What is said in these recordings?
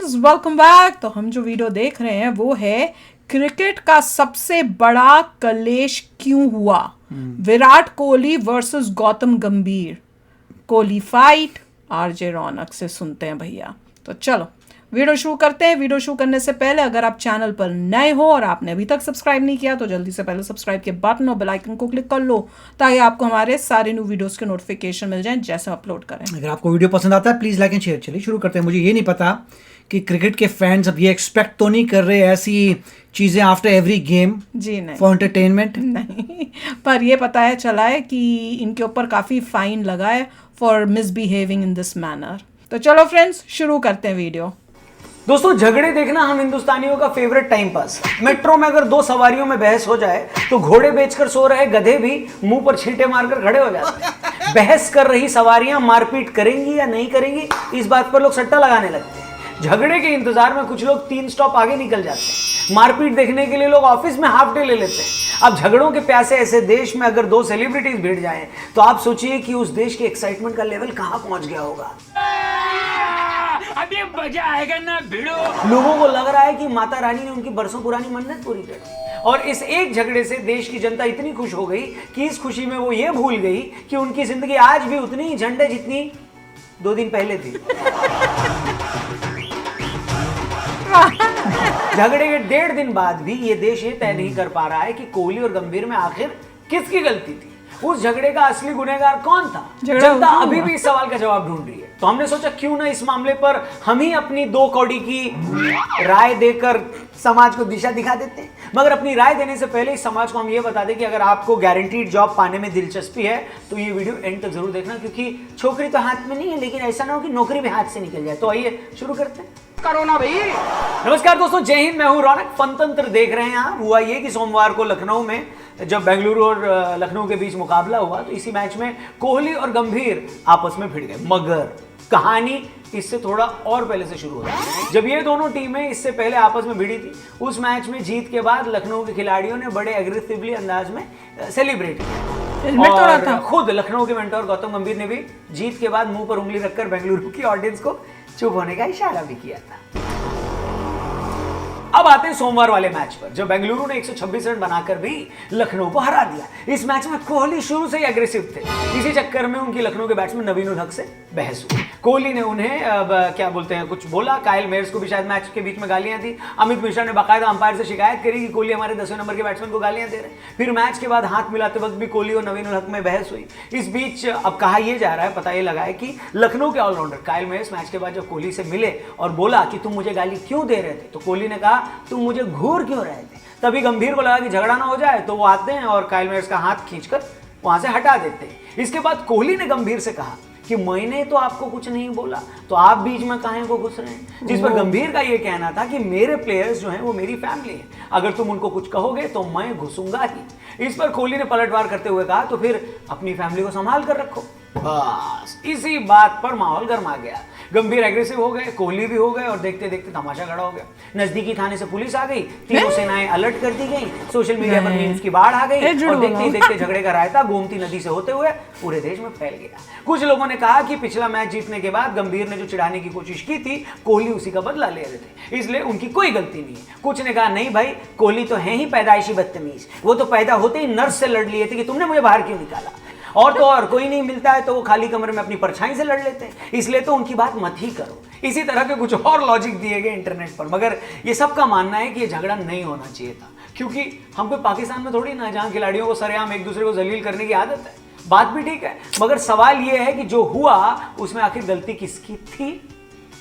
Friends, welcome back. तो हम जो वीडियो देख रहे हैं वो है क्रिकेट का सबसे बड़ा कलेश क्यों हुआ, विराट कोहली वर्सेस गौतम गंभीर। कोहली फाइट आरजे रौनक से सुनते हैं भैया। तो चलो वीडियो शुरू करते हैं। वीडियो शुरू करने से पहले अगर आप चैनल पर नए हो और आपने अभी तक सब्सक्राइब नहीं किया तो जल्दी से पहले सब्सक्राइब के बटन और बेल आइकन को क्लिक कर लो ताकि आपको हमारे सारे न्यू वीडियोस के नोटिफिकेशन मिल जाएं जैसे अपलोड करें। अगर आपको वीडियो पसंद आता है प्लीज लाइक एंड शेयर। चलिए शुरू करते हैं। मुझे ये नहीं पता कि क्रिकेट के फैंस अब ये एक्सपेक्ट तो नहीं कर रहे ऐसी चीजें आफ्टर एवरी गेम जी नहीं, फॉर एंटरटेनमेंट। नहीं, पर ये पता है चला है कि इनके ऊपर काफी फाइन लगा है for misbehaving in this manner. तो चलो फ्रेंड्स शुरू करते हैं वीडियो। दोस्तों, झगड़े देखना हम हिंदुस्तानियों का फेवरेट टाइम पास। मेट्रो में अगर दो सवारियों में बहस हो जाए तो घोड़े बेचकर सो रहे गधे भी मुंह पर छींटे मारकर खड़े हो जाते हैं। बहस कर रही सवारियां मारपीट करेंगी या नहीं करेंगी, इस बात पर लोग सट्टा लगाने लगते हैं। झगड़े के इंतजार में कुछ लोग 3 स्टॉप आगे निकल जाते हैं। मारपीट देखने के लिए लोग ऑफिस में हाफ डे ले लेते हैं। अब झगड़ों के प्यासे ऐसे देश में अगर 2 सेलिब्रिटीज भिड़ जाएं तो आप सोचिए कि उस देश के एक्साइटमेंट का लेवल कहां पहुंच गया होगा। अभी मजा आएगा ना भिड़ो। लोगों को लग रहा है कि माता रानी ने उनकी बरसों पुरानी मन्नत पूरी कर दी और इस एक झगड़े से देश की जनता इतनी खुश हो गई कि इस खुशी में वो ये भूल गई कि उनकी जिंदगी आज भी उतनी ही झंडे जितनी 2 दिन पहले थी। झगड़े के 1.5 दिन बाद भी ये देश ये तय नहीं कर पा रहा है कि कोहली और गंभीर में आखिर किसकी गलती थी। उस झगड़े का असली गुनहगार कौन था? जनता अभी भी इस सवाल का जवाब ढूंढ रही है। तो हमने सोचा क्यों ना इस मामले पर हम ही अपनी 2 कौड़ी की राय देकर समाज को दिशा दिखा देते हैं। मगर अपनी राय देने से पहले इस समाज को हम ये बता दें कि अगर आपको गारंटीड जॉब पाने में दिलचस्पी है तो ये वीडियो एंड तक जरूर देखना, क्योंकि छोकरी तो हाथ में नहीं है लेकिन ऐसा ना हो कि नौकरी भी हाथ से निकल जाए। तो आइए शुरू करते हैं। करो ना भाई। नमस्कार दोस्तों, जय हिंद। मैं हूं रौनक। फनतंत्र देख रहे हैं आप। हुआ ये कि सोमवार को लखनऊ में जब बेंगलुरु और लखनऊ के बीच मुकाबला हुआ तो इसी मैच में कोहली और गंभीर आपस में भिड़ गए। मगर कहानी इससे थोड़ा और पहले से शुरू होती है। जब ये दोनों टीमें इससे पहले आपस में भिड़ी थी, उस मैच में जीत के बाद लखनऊ के खिलाड़ियों ने बड़े एग्रेसिवली अंदाज में सेलिब्रेट किया और खुद लखनऊ के मेंटोर गौतम गंभीर ने भी जीत के बाद मुंह पर उंगली रखकर बेंगलुरु की ऑडियंस को चुप होने का इशारा भी किया था। अब आते हैं सोमवार वाले मैच पर, जब बेंगलुरु ने 126 रन बनाकर भी लखनऊ को हरा दिया। इस मैच में कोहली शुरू से ही एग्रेसिव थे। इसी चक्कर में उनकी लखनऊ के बैट्समैन नवीन उल हक से बहस हुई। कोहली ने उन्हें क्या बोलते हैं कुछ बोला। कायल मेयर्स को भी शायद मैच के बीच में गालियां दी। अमित मिश्रा ने बाकायदा अंपायर से शिकायत करी कि कोहली हमारे 10वें नंबर के बैट्समैन को गालियां दे रहे हैं। फिर मैच के बाद हाथ मिलाते वक्त भी कोहली और नवीन उल हक में बहस हुई। इस बीच अब कहा यह जा रहा है, पता यह लगा है कि लखनऊ के ऑलराउंडर कायल मेयर्स मैच के बाद जब कोहली से मिले और बोला कि तुम मुझे गाली क्यों दे रहे थे, तो कोहली ने कहा तुम मुझे घूर क्यों रहे थे। तभी गंभीर को लगा कि झगड़ा ना हो जाए तो वो आते हैं और कायल मेयर्स का हाथ खींचकर वहां से हटा देते हैं। इसके बाद कोहली ने गंभीर से कहा कि मैंने तो आपको कुछ नहीं बोला, तो आप बीच में काहे को घुस रहे हैं। जिस पर गंभीर का ये कहना था कि मेरे प्लेयर्स जो हैं वो मेरी फैमिली है, अगर तुम उनको कुछ कहोगे तो मैं घुसूंगा ही। इस पर कोहली ने पलटवार करते हुए कहा तो फिर अपनी फैमिली को संभाल कर रखो। बस इसी बात पर माहौल गर्मा गया। गंभीर एग्रेसिव हो गए, कोहली भी हो गए और देखते देखते तमाशा खड़ा हो गया। नजदीकी थाने से पुलिस आ गई, तीनों सेनाएं अलर्ट कर दी गई, सोशल मीडिया पर मीम्स की बाढ़ आ गई और देखते ही देखते झगड़े का रायता गोमती नदी से होते हुए पूरे देश में फैल गया। कुछ लोगों ने कहा कि पिछला मैच जीतने के बाद गंभीर ने जो चिढ़ाने की कोशिश की थी, कोहली उसी का बदला ले रहे थे, इसलिए उनकी कोई गलती नहीं है। कुछ ने कहा नहीं भाई, कोहली तो है ही पैदाइशी बदतमीज, वो तो पैदा होते ही नर्स से लड़ लिए थे कि तुमने मुझे बाहर क्यों निकाला। और तो और कोई नहीं मिलता है तो वो खाली कमरे में अपनी परछाई से लड़ लेते हैं, इसलिए तो उनकी बात मत ही करो। इसी तरह के कुछ और लॉजिक दिए गए इंटरनेट पर। मगर ये सबका मानना है कि ये झगड़ा नहीं होना चाहिए था, क्योंकि हमको पाकिस्तान में थोड़ी ना जहां खिलाड़ियों को सरेआम एक दूसरे को जलील करने की आदत है। बात भी ठीक है, मगर सवाल ये है कि जो हुआ उसमें आखिर गलती किसकी थी,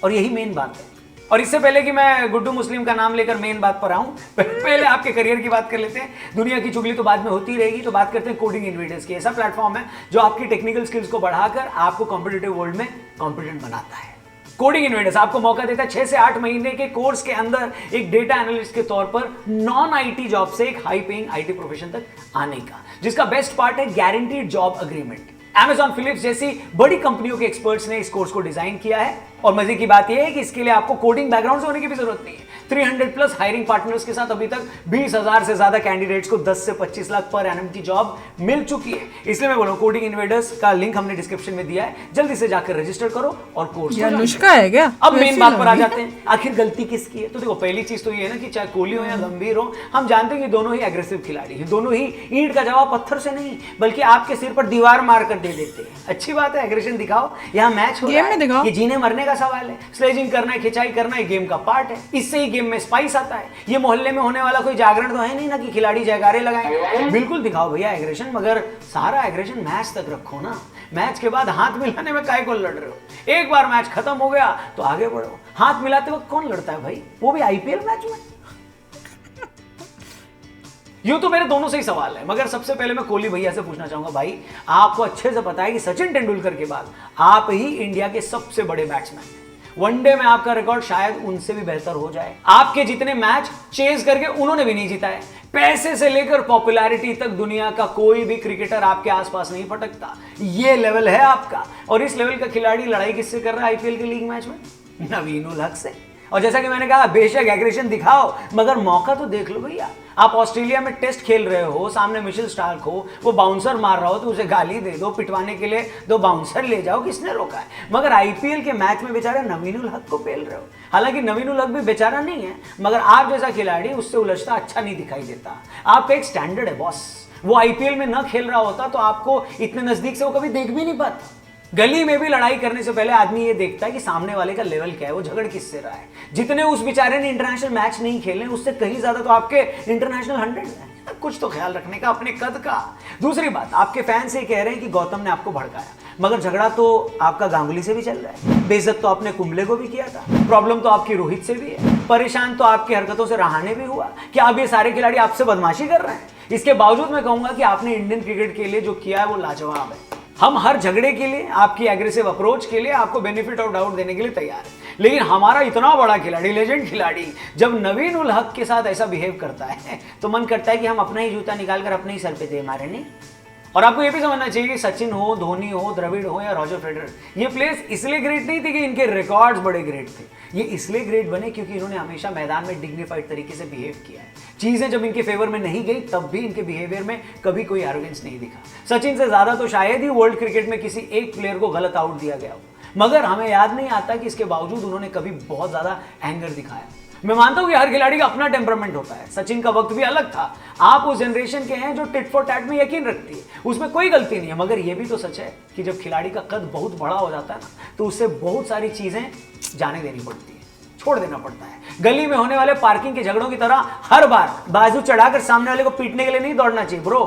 और यही मेन बात है। और इससे पहले कि मैं गुड्डू मुस्लिम का नाम लेकर मेन बात पर आऊं, पहले आपके करियर की बात कर लेते हैं। दुनिया की चुगली तो बाद में होती रहेगी, तो बात करते हैं कोडिंग इन्वेडर्स की। ऐसा प्लेटफॉर्म है जो आपकी टेक्निकल स्किल्स को बढ़ाकर आपको कॉम्पिटिटिव वर्ल्ड में कॉम्पिटेंट बनाता है। कोडिंग इन्वेडर्स आपको मौका देता है 6 से 8 महीने के कोर्स के अंदर एक डेटा एनालिस्ट के तौर पर नॉन आईटी जॉब से एक हाई पेइंग आईटी प्रोफेशन तक आने का, जिसका बेस्ट पार्ट है guaranteed job agreement. Amazon, Philips जैसी बड़ी कंपनियों के एक्सपर्ट्स ने इस कोर्स को डिजाइन किया है और मजे की बात यह है कि इसके लिए आपको कोडिंग बैकग्राउंड से होने की भी जरूरत नहीं है। 300 प्लस हायरिंग पार्टनर्स के साथ अभी तक 20,000 से ज्यादा कैंडिडेट्स को 10 से 25 लाख पर एनम की जॉब मिल चुकी है। इसलिए मैं बोल रहा हूं कोडिंग इन्वेडर्स का लिंक हमने डिस्क्रिप्शन में दिया है, जल्दी से जाकर रजिस्टर करो और कोर्स ये अनुष्का है क्या? अब मेन वैसी बात पर आ लग रही जाते हैं, आखिर गलती किसकी है? तो देखो पहली चीज तो ये है ना कि चाहे कोहली हो या गंभीर हो, हम जानते हैं कि दोनों ही एग्रेसिव खिलाड़ी हैं, दोनों ही ईंट का जवाब पत्थर से नहीं बल्कि आपके सिर पर दीवार मार कर दे देते हैं। अच्छी बात है, एग्रेशन दिखाओ, यहाँ मैच हो गेम रहा में है, दिखाओ। ये जीने मरने का सवाल है, स्लेजिंग करना है, खिंचाई करना है, गेम का पार्ट है, इससे ही गेम में स्पाइस आता है। ये मोहल्ले में होने वाला कोई जागरण तो है नहीं ना कि खिलाड़ी जयकारे लगाएंगे। बिल्कुल दिखाओ भैया एग्रेशन, मगर सारा एग्रेशन मैच तक रखो ना। मैच के बाद हाथ मिलाने में काय को लड़ रहे हो? एक बार मैच खत्म हो गया तो आगे बढ़ो। हाथ मिलाते वक्त कौन लड़ता है भाई, वो भी आईपीएल मैच में? यूं तो मेरे दोनों से ही सवाल है, मगर सबसे पहले मैं कोहली भैया से पूछना चाहूंगा, भाई आपको अच्छे से पता है कि सचिन तेंदुलकर के बाद आप ही इंडिया के सबसे बड़े बैट्समैन हैं। वनडे में आपका रिकॉर्ड शायद उनसे भी बेहतर हो जाए। आपके जितने मैच चेज करके उन्होंने भी नहीं जीता है। पैसे से लेकर पॉपुलैरिटी तक दुनिया का कोई भी क्रिकेटर आपके आसपास नहीं फटकता। ये लेवल है आपका, और इस लेवल का खिलाड़ी लड़ाई किससे कर रहा है आईपीएल के लीग मैच में? नवीन उल हक से। और जैसा कि मैंने कहा, बेशक एग्रेशन दिखाओ मगर मौका तो देख लो भैया। आप ऑस्ट्रेलिया में टेस्ट खेल रहे हो, सामने मिशेल स्टार्क हो, वो बाउंसर मार रहा हो तो उसे गाली दे दो, पिटवाने के लिए 2 बाउंसर ले जाओ, किसने रोका है? मगर आईपीएल के मैच में बेचारे नवीन उल हक को पेल रहे हो। हालांकि नवीन उल हक भी बेचारा नहीं है, मगर आप जैसा खिलाड़ी उससे उलझता अच्छा नहीं दिखाई देता। आपका एक स्टैंडर्ड है बॉस। वो आईपीएल में न खेल रहा होता तो आपको इतने नजदीक से वो कभी देख भी नहीं पाता। गली में भी लड़ाई करने से पहले आदमी ये देखता है कि सामने वाले का लेवल क्या है, वो झगड़ किससे रहा है। जितने उस बेचारे ने इंटरनेशनल मैच नहीं खेले उससे कहीं ज्यादा तो आपके इंटरनेशनल 100 है। कुछ तो ख्याल रखने का अपने कद का। दूसरी बात, आपके फैंस ये कह रहे हैं कि गौतम ने आपको भड़काया, मगर झगड़ा तो आपका गांगुली से भी चल रहा है। बेइज्जत तो आपने कुंबले को भी किया था, प्रॉब्लम तो आपकी रोहित से भी है, परेशान तो आपकी हरकतों से रहाणे भी हुआ। क्या अब ये सारे खिलाड़ी आपसे बदमाशी कर रहे हैं? इसके बावजूद मैं कहूंगा कि आपने इंडियन क्रिकेट के लिए जो किया है वो लाजवाब है। हम हर झगड़े के लिए, आपकी एग्रेसिव अप्रोच के लिए आपको बेनिफिट ऑफ डाउट देने के लिए तैयार है। लेकिन हमारा इतना बड़ा खिलाड़ी, लेजेंड खिलाड़ी जब नवीन उल हक के साथ ऐसा बिहेव करता है तो मन करता है कि हम अपना ही जूता निकालकर अपने ही सर पे दे मारे। नहीं, और आपको ये भी समझना चाहिए कि सचिन हो, धोनी हो, द्रविड़ हो या रॉजर फेडरर, ये प्लेयर्स इसलिए ग्रेट नहीं थे कि इनके रिकॉर्ड्स बड़े ग्रेट थे। ये इसलिए ग्रेट बने क्योंकि इन्होंने हमेशा मैदान में डिग्निफाइड तरीके से बिहेव किया है। चीजें जब इनके फेवर में नहीं गई तब भी इनके बिहेवियर में कभी कोई एरोगेंस नहीं दिखा। सचिन से ज्यादा तो शायद ही वर्ल्ड क्रिकेट में किसी एक प्लेयर को गलत आउट दिया गया हो, मगर हमें याद नहीं आता कि इसके बावजूद उन्होंने कभी बहुत ज्यादा एंगर दिखाया। मैं मानता हूं कि हर खिलाड़ी का अपना टेम्परामेंट होता है। सचिन का वक्त भी अलग था। आप उस जनरेशन के हैं जो टिट फॉर टैट में यकीन रखती है, उसमें कोई गलती नहीं है। मगर यह भी तो सच है कि जब खिलाड़ी का कद बहुत बड़ा हो जाता है ना, तो उससे बहुत सारी चीजें जाने देनी पड़ती है, छोड़ देना पड़ता है। गली में होने वाले पार्किंग के झगड़ों की तरह हर बार बाजू चढ़ाकर सामने वाले को पीटने के लिए नहीं दौड़ना चाहिए ब्रो।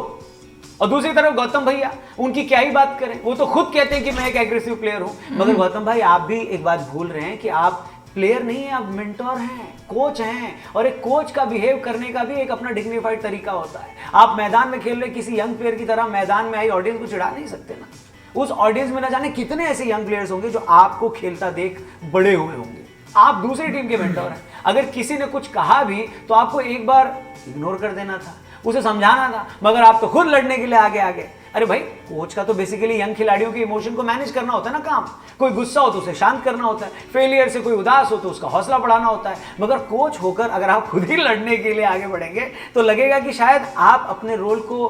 और दूसरी तरफ गौतम भैया, उनकी क्या ही बात करें, वो तो खुद कहते हैं कि मैं एक एग्रेसिव प्लेयर हूं। मगर गौतम भाई, आप भी एक बात भूल रहे हैं कि आप प्लेयर नहीं है, आप मेंटोर हैं, कोच हैं, और एक कोच का बिहेव करने का भी एक अपना डिग्निफाइड तरीका होता है। आप मैदान में खेल रहे किसी यंग प्लेयर की तरह मैदान में आई ऑडियंस को चिढ़ा नहीं सकते ना। उस ऑडियंस में ना जाने कितने ऐसे यंग प्लेयर्स होंगे जो आपको खेलता देख बड़े हुए होंगे। आप दूसरी टीम के मेंटोर हैं। अगर किसी ने कुछ कहा भी तो आपको एक बार इग्नोर कर देना था, उसे समझाना था, मगर आप तो खुद लड़ने के लिए आगे आगे। अरे भाई, कोच का तो बेसिकली यंग खिलाड़ियों के इमोशन को मैनेज करना होता है ना काम। कोई गुस्सा हो तो उसे शांत करना होता है, फेलियर से कोई उदास हो तो उसका हौसला बढ़ाना होता है। मगर कोच होकर अगर आप खुद ही लड़ने के लिए आगे बढ़ेंगे तो लगेगा कि शायद आप अपने रोल को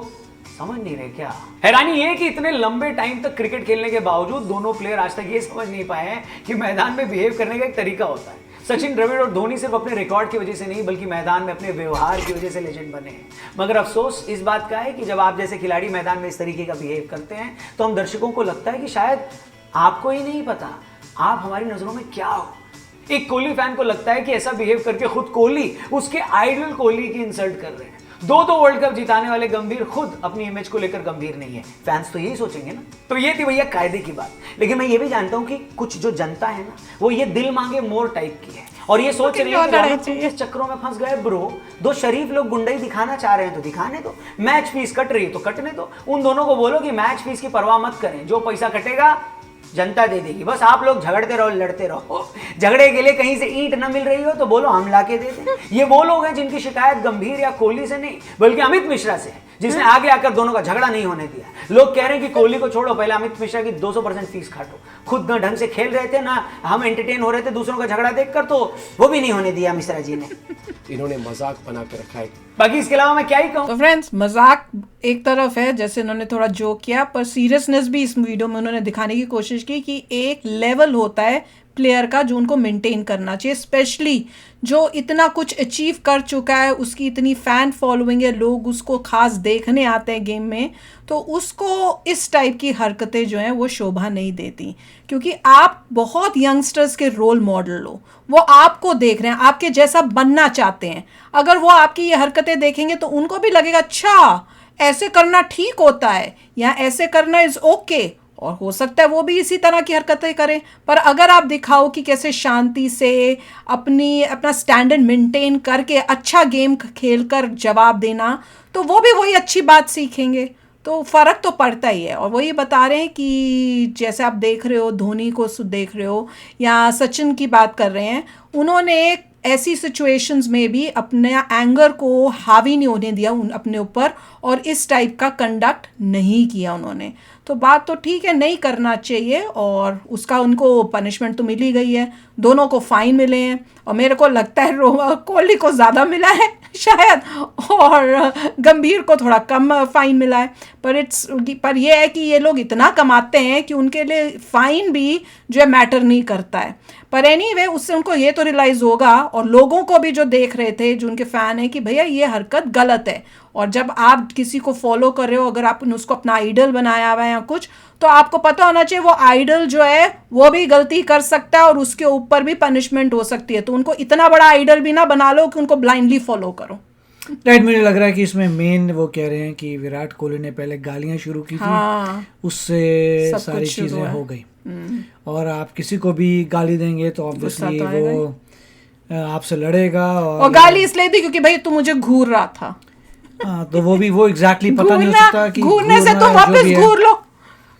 समझ नहीं रहे। क्या हैरानी ये कि इतने लंबे टाइम तक क्रिकेट खेलने के बावजूद दोनों प्लेयर आज तक ये समझ नहीं पाए हैं कि मैदान में बिहेव करने का एक तरीका होता है। सचिन, द्रविड़ और धोनी सिर्फ अपने रिकॉर्ड की वजह से नहीं बल्कि मैदान में अपने व्यवहार की वजह से लेजेंड बने हैं। मगर अफसोस इस बात का है कि जब आप जैसे खिलाड़ी मैदान में इस तरीके का बिहेव करते हैं तो हम दर्शकों को लगता है कि शायद आपको ही नहीं पता आप हमारी नजरों में क्या हो। एक कोहली फैन को लगता है कि ऐसा बिहेव करके खुद कोहली उसके आइडल कोहली की इंसल्ट कर रहे हैं। 2 वर्ल्ड कप जिताने वाले गंभीर खुद अपनी इमेज को लेकर गंभीर नहीं है। फैंस तो यही सोचेंगे ना। तो ये थी भैया कायदे की बात। लेकिन मैं ये भी जानता हूं कि कुछ जो जनता है ना, वो ये दिल मांगे मोर टाइप की है और ये सोच रही है कि इस चक्करों में फंस गए ब्रो। 2 शरीफ लोग गुंडाई दिखाना चाह रहे हैं तो दिखाने दो। मैच फीस कट रही है तो कटने दो। उन दोनों को बोलो कि मैच फीस की परवाह मत करें, जो पैसा कटेगा जनता दे देगी। बस आप लोग झगड़ते रहो, लड़ते रहो। झगड़े के लिए कहीं से ईंट न मिल रही हो तो बोलो हम लाके दे दें। ये वो लोग हैं जिनकी शिकायत गंभीर या कोहली से नहीं बल्कि अमित मिश्रा से है। जिसने आगे आकर दोनों का झगड़ा नहीं होने दिया। लोग कह रहे हैं कि कोहली को छोड़ो, पहले अमित मिश्रा की 200% फीस काटो। खुद ना ढंग से खेल रहे थे, ना हम एंटरटेन हो रहे थे दूसरों का झगड़ा देखकर, तो वो भी नहीं होने दिया मिश्रा जी ने। इन्होंने मजाक बना के रखा है। बाकी इसके अलावा मैं क्या ही कहूँ। तो फ्रेंड्स, मजाक एक तरफ है, जैसे उन्होंने थोड़ा जोक किया, पर सीरियसनेस भी इस वीडियो में उन्होंने दिखाने की कोशिश की कि एक लेवल होता है प्लेयर का जो उनको मेंटेन करना चाहिए, स्पेशली जो इतना कुछ अचीव कर चुका है, उसकी इतनी फैन फॉलोइंग है, लोग उसको खास देखने आते हैं गेम में, तो उसको इस टाइप की हरकतें जो हैं वो शोभा नहीं देती। क्योंकि आप बहुत यंगस्टर्स के रोल मॉडल हो, वो आपको देख रहे हैं, आपके जैसा बनना चाहते हैं। अगर वो आपकी ये हरकतें देखेंगे तो उनको भी लगेगा अच्छा ऐसे करना ठीक होता है, या ऐसे करना इज ओके, और हो सकता है वो भी इसी तरह की हरकतें करें। पर अगर आप दिखाओ कि कैसे शांति से अपना स्टैंडर्ड मेंटेन करके अच्छा गेम खेलकर जवाब देना, तो वो भी वही अच्छी बात सीखेंगे। तो फ़र्क तो पड़ता ही है। और वही बता रहे हैं कि जैसे आप देख रहे हो, धोनी को देख रहे हो या सचिन की बात कर रहे हैं, उन्होंने ऐसी सिचुएशंस में भी अपने एंगर को हावी नहीं होने दिया अपने ऊपर, और इस टाइप का कंडक्ट नहीं किया उन्होंने। तो बात तो ठीक है, नहीं करना चाहिए, और उसका उनको पनिशमेंट तो मिल ही गई है। दोनों को फाइन मिले हैं, और मेरे को लगता है कोहली को ज़्यादा मिला है शायद, और गंभीर को थोड़ा कम फाइन मिला है। पर यह है कि ये लोग इतना कमाते हैं कि उनके लिए फाइन भी जो है मैटर नहीं करता है। पर एनीवे, उससे उनको ये तो रियलाइज़ होगा, और लोगों को भी जो देख रहे थे, जो उनके फ़ैन हैं, कि भैया ये हरकत गलत है। और जब आप किसी को फॉलो कर रहे हो, अगर आपने उसको अपना आइडल बनाया हुआ है या कुछ, तो आपको पता होना चाहिए वो आइडल जो है वो भी गलती कर सकता है, और उसके ऊपर भी पनिशमेंट हो सकती है। तो उनको इतना बड़ा आइडल भी ना बना लो कि उनको ब्लाइंडली फॉलो करो। राइट, मुझे लग रहा है कि इसमें मेन वो कह रहे हैं कि विराट कोहली ने पहले गालियां शुरू की थी, हाँ, उससे सब सारी कुछ शुरू चीजें है। हो गई। और आप किसी को भी गाली देंगे तो ऑब्वियसली गुस्सा तो वो आपसे लड़ेगा। और गाली इसलिए दी क्योंकि भाई तू मुझे घूर रहा था। हाँ, तो वो भी वो एग्जैक्टली पता नहीं हो सकता कि घूरने से तुम वापस घूर लो,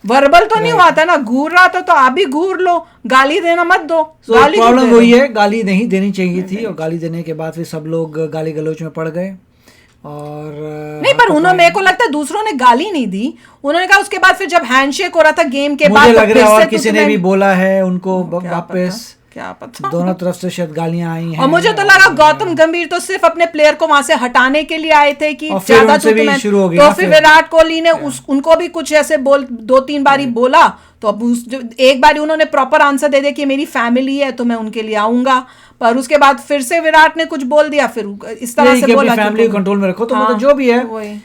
वर्बल तो नहीं हुआ था ना, घूर रहा था तो आप भी घूर लो, गाली देना मत दो। गाली प्रॉब्लम वही है, गाली नहीं देनी चाहिए थी, और गाली देने के बाद फिर सब लोग गाली गलौज में पड़ गए। और नहीं, पर उन्होंने, मेरे को लगता है दूसरों ने गाली नहीं दी, उन्होंने कहा उसके बाद फिर जब हैंडशेक हो रहा था गेम के बाद, मुझे लग रहा है और किसी ने भी बोला है उनको वापस, क्या पता, दोनों तरफ से शायद गालियां आई हैं। और मुझे तो लगा गौतम गंभीर तो सिर्फ अपने प्लेयर को वहां से हटाने के लिए आए थे कि और फिर ज्यादा उनसे भी शुरू हो गया तो ना फिर फिर। विराट कोहली ने उनको भी कुछ ऐसे 2-3 बारी बोला, तो अब एक बारी उन्होंने प्रॉपर आंसर दे दिया कि मेरी फैमिली है तो मैं उनके लिए आऊंगा। पर उसके बाद फिर से विराट ने कुछ बोल दिया, फिर इस तरह से बोला फैमिली को कंट्रोल में रखो। तो हाँ, मतलब जो भी है, वही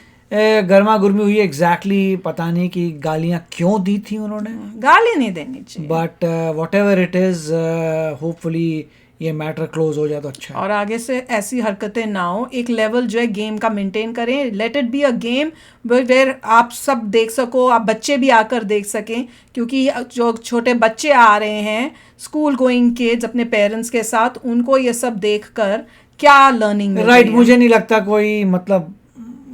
गर्मा गुरमी हुई एग्जैक्टली, पता नहीं कि गालियां क्यों दी थी उन्होंने, गाली नहीं देनी चाहिए। But what ever it is, hopefully ये मैटर क्लोज हो जाए तो अच्छा है। और आगे से ऐसी हरकतें ना हो, एक लेवल जो है गेम का मेंटेन करें, let it be a game where आप सब देख सको, आप बच्चे भी आकर देख सकें, क्योंकि जो छोटे बच्चे आ रहे हैं स्कूल गोइंग किड्स अपने पेरेंट्स के साथ, उनको ये सब देखकर क्या लर्निंग राइट, मुझे नहीं लगता कोई मतलब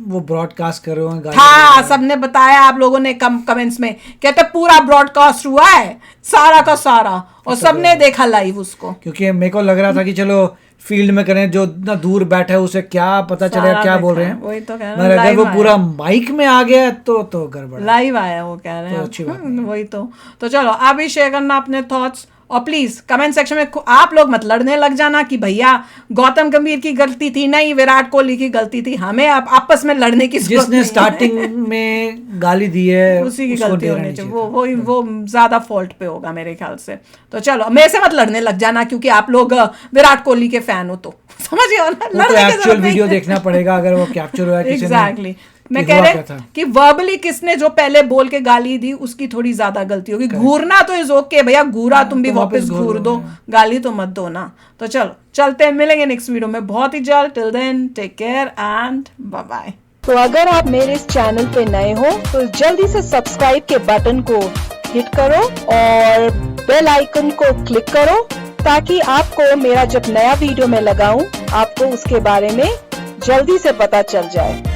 वो ब्रॉडकास्ट कर रहे हो। हाँ, सबने बताया, आप लोगों ने कमेंट्स में कहते पूरा ब्रॉडकास्ट हुआ है सारा का सारा, और सबने देखा लाइव उसको। क्योंकि मेरे को लग रहा था कि चलो फील्ड में करें, जो इतना दूर बैठा है उसे क्या पता चलेगा क्या बोल रहे हैं। वही तो कह रहे हैं, मगर अगर live वो आया। पूरा माइक में आ गया तो गड़बड़। लाइव आया वो कह रहे हैं, तो अच्छी बात वही तो चलो आप भी शेयर करना अपने थॉट्स, और प्लीज कमेंट सेक्शन में आप लोग मत लड़ने लग जाना कि भैया गौतम गंभीर की गलती थी, नहीं विराट कोहली की गलती थी। हमें आपस में लड़ने की जरूरत जिसने नहीं है। स्टार्टिंग में गाली दी है उसी की उसको गलती देना होनी नहीं चाहिए, वो ज्यादा फॉल्ट पे होगा मेरे ख्याल से। तो चलो मेरे से मत लड़ने लग जाना, क्योंकि आप लोग विराट कोहली के फैन हो, तो समझ गए ना, वो तो एक्चुअल वीडियो देखना पड़ेगा अगर वो कैप्चर हुआ किसी ने। एग्जैक्टली, मैं कि कह हुआ रहे क्या था। कि वर्बली किसने जो पहले बोल के गाली दी उसकी थोड़ी ज्यादा गलती होगी। घूरना तो इज ओके भैया, घूरा तुम भी तो वापस वापस घूर घूर दो, गाली तो मत दो ना। तो चलो चलते हैं, मिलेंगे नेक्स्ट वीडियो में बहुत ही जल्द। Till then take care and bye bye. तो अगर आप मेरे इस चैनल पे नए हो तो जल्दी से सब्सक्राइब के बटन को हिट करो और बेल आइकन को क्लिक करो, ताकि आपको मेरा जब नया वीडियो मैं लगाऊं आपको उसके बारे में जल्दी से पता चल जाए।